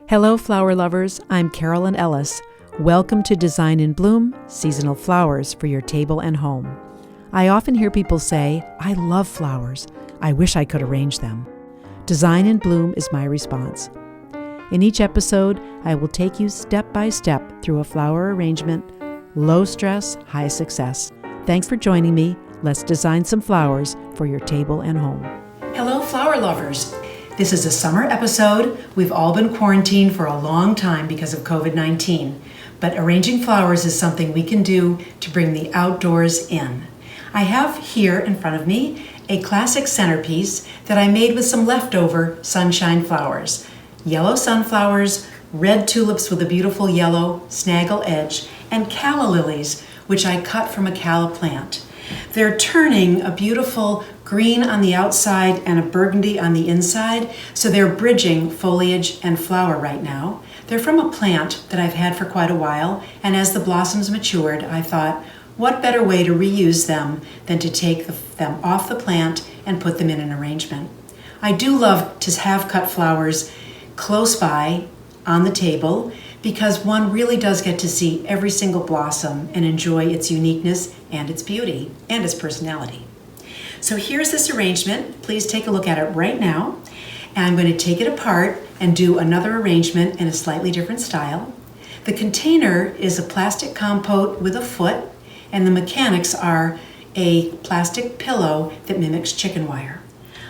Hello, flower lovers. I'm Carolyn Ellis. Welcome to Design in Bloom, seasonal flowers for your table and home. I often hear people say, I love flowers. I wish I could arrange them. Design in Bloom is my response. In each episode, I will take you step by step through a flower arrangement, low stress, high success. Thanks for joining me. Let's design some flowers for your table and home. Hello, flower lovers. This is a summer episode. We've all been quarantined for a long time because of COVID-19, but arranging flowers is something we can do to bring the outdoors in. I have here in front of me a classic centerpiece that I made with some leftover sunshine flowers. Yellow sunflowers, red tulips with a beautiful yellow snaggle edge, and calla lilies, which I cut from a calla plant. They're turning a beautiful green on the outside and a burgundy on the inside, so they're bridging foliage and flower right now. They're from a plant that I've had for quite a while, and as the blossoms matured, I thought, what better way to reuse them than to take them off the plant and put them in an arrangement. I do love to have cut flowers close by on the table because one really does get to see every single blossom and enjoy its uniqueness and its beauty and its personality. So here's this arrangement. Please take a look at it right now. And I'm going to take it apart and do another arrangement in a slightly different style. The container is a plastic compote with a foot, and the mechanics are a plastic pillow that mimics chicken wire.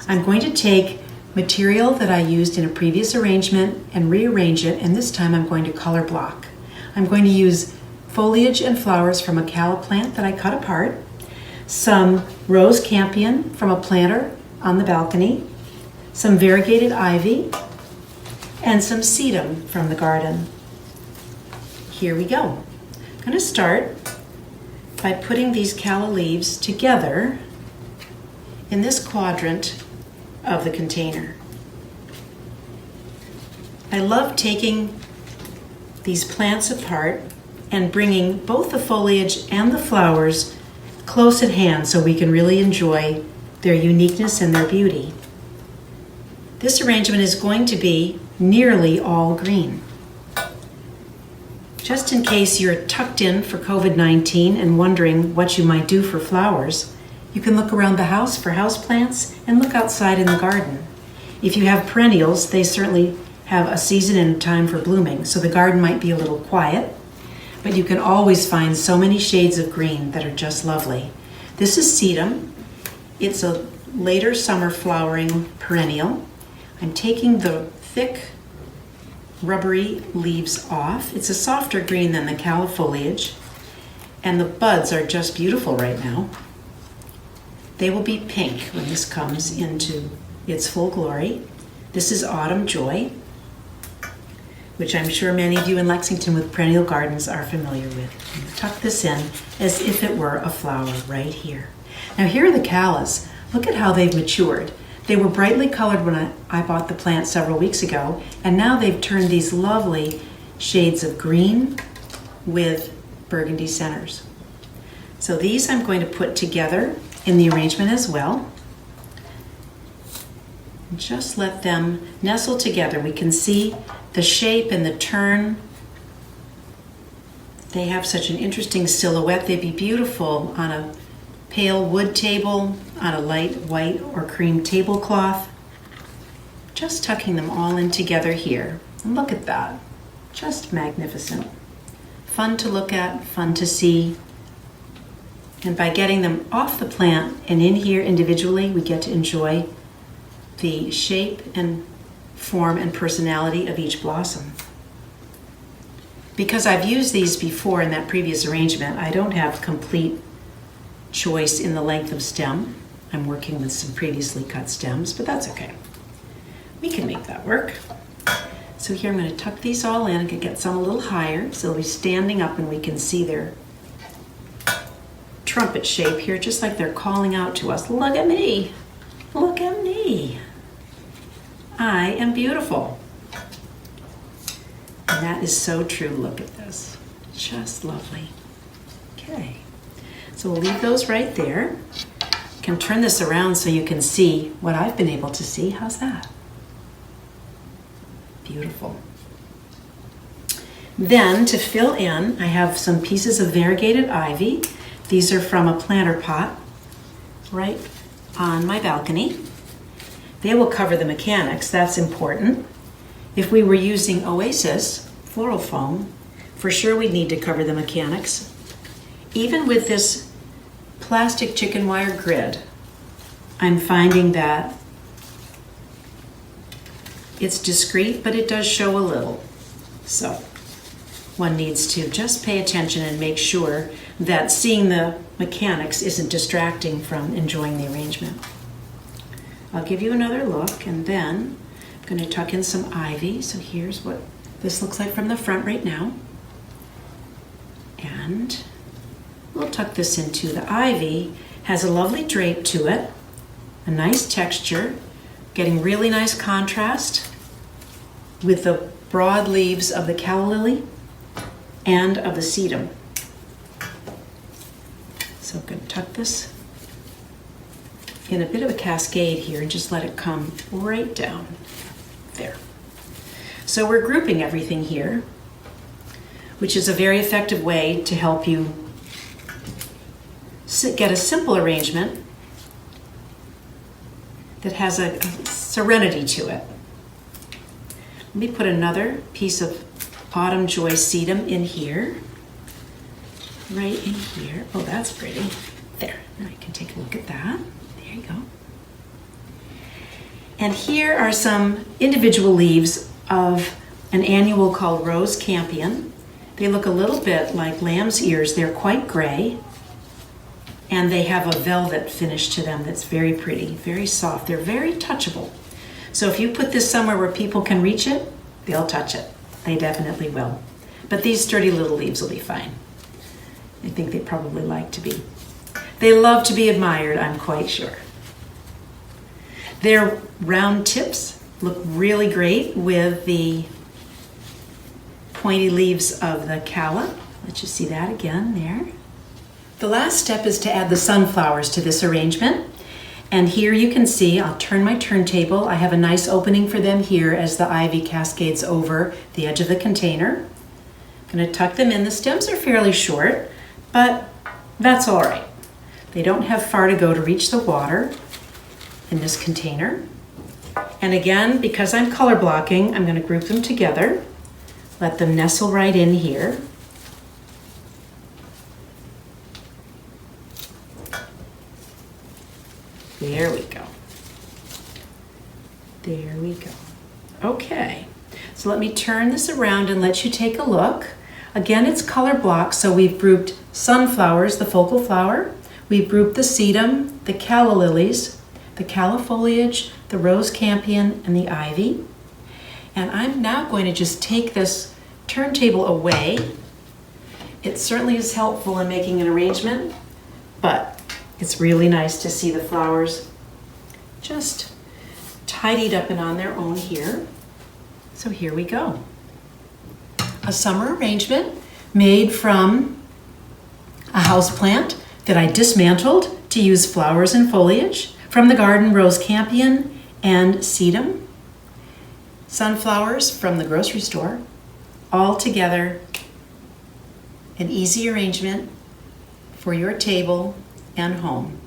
I'm going to take material that I used in a previous arrangement and rearrange it, and this time I'm going to color block. I'm going to use foliage and flowers from a calla plant that I cut apart, some rose campion from a planter on the balcony, some variegated ivy, and some sedum from the garden. Here we go. I'm going to start by putting these calla leaves together in this quadrant of the container. I love taking these plants apart and bringing both the foliage and the flowers close at hand so we can really enjoy their uniqueness and their beauty. This arrangement is going to be nearly all green. Just in case you're tucked in for COVID-19 and wondering what you might do for flowers, you can look around the house for houseplants and look outside in the garden. If you have perennials, they certainly have a season and time for blooming, so the garden might be a little quiet, but you can always find so many shades of green that are just lovely. This is sedum. It's a later summer flowering perennial. I'm taking the thick, rubbery leaves off. It's a softer green than the calla foliage, and the buds are just beautiful right now. They will be pink when this comes into its full glory. This is Autumn Joy, which I'm sure many of you in Lexington with perennial gardens are familiar with. And tuck this in as if it were a flower right here. Now here are the callas. Look at how they've matured. They were brightly colored when I bought the plant several weeks ago, and now they've turned these lovely shades of green with burgundy centers. So these I'm going to put together in the arrangement as well. Just let them nestle together. We can see the shape and the turn. They have such an interesting silhouette. They'd be beautiful on a pale wood table, on a light white or cream tablecloth. Just tucking them all in together here. And look at that. Just magnificent. Fun to look at, fun to see. And by getting them off the plant and in here individually, we get to enjoy the shape and form and personality of each blossom. Because I've used these before in that previous arrangement, I don't have complete choice in the length of stem. I'm working with some previously cut stems, but that's okay. We can make that work. So here I'm going to tuck these all in. I can get some a little higher so they'll be standing up and we can see their trumpet shape here, just like they're calling out to us. Look at me. Look at me. I am beautiful. And that is so true. Look at this. Just lovely. Okay. So we'll leave those right there. You can turn this around so you can see what I've been able to see. How's that? Beautiful. Then to fill in, I have some pieces of variegated ivy. These are from a planter pot right on my balcony. They will cover the mechanics, that's important. If we were using Oasis floral foam, for sure we'd need to cover the mechanics. Even with this plastic chicken wire grid, I'm finding that it's discreet, but it does show a little. So one needs to just pay attention and make sure that seeing the mechanics isn't distracting from enjoying the arrangement. I'll give you another look, and then I'm going to tuck in some ivy. So here's what this looks like from the front right now. And we'll tuck this into the ivy. Has a lovely drape to it, a nice texture, getting really nice contrast with the broad leaves of the calla lily and of the sedum. So I'm going to tuck this in a bit of a cascade here and just let it come right down there. So we're grouping everything here, which is a very effective way to help you get a simple arrangement that has a serenity to it. Let me put another piece of Autumn Joy sedum in here, right in here. Oh, that's pretty. There, now you can take a look at that. There you go. And here are some individual leaves of an annual called Rose Campion. They look a little bit like lamb's ears. They're quite gray, and they have a velvet finish to them that's very pretty, very soft. They're very touchable. So if you put this somewhere where people can reach it, they'll touch it. They definitely will. But these sturdy little leaves will be fine. I think they probably like to be. They love to be admired, I'm quite sure. Their round tips look really great with the pointy leaves of the calla. Let you see that again there. The last step is to add the sunflowers to this arrangement. And here you can see, I'll turn my turntable. I have a nice opening for them here as the ivy cascades over the edge of the container. I'm going to tuck them in. The stems are fairly short, but that's all right. They don't have far to go to reach the water in this container. And again, because I'm color blocking, I'm going to group them together. Let them nestle right in here. There we go. There we go. Okay, so let me turn this around and let you take a look. Again, it's color blocked, so we've grouped sunflowers, the focal flower. We've grouped the sedum, the calla lilies, the calla foliage, the rose campion, and the ivy. And I'm now going to just take this turntable away. It certainly is helpful in making an arrangement, but it's really nice to see the flowers just tidied up and on their own here. So here we go. A summer arrangement made from a houseplant that I dismantled to use flowers and foliage, from the garden rose campion and sedum, sunflowers from the grocery store, all together, an easy arrangement for your table and home.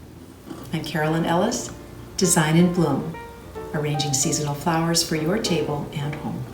I'm Carolyn Ellis, Design in Bloom, arranging seasonal flowers for your table and home.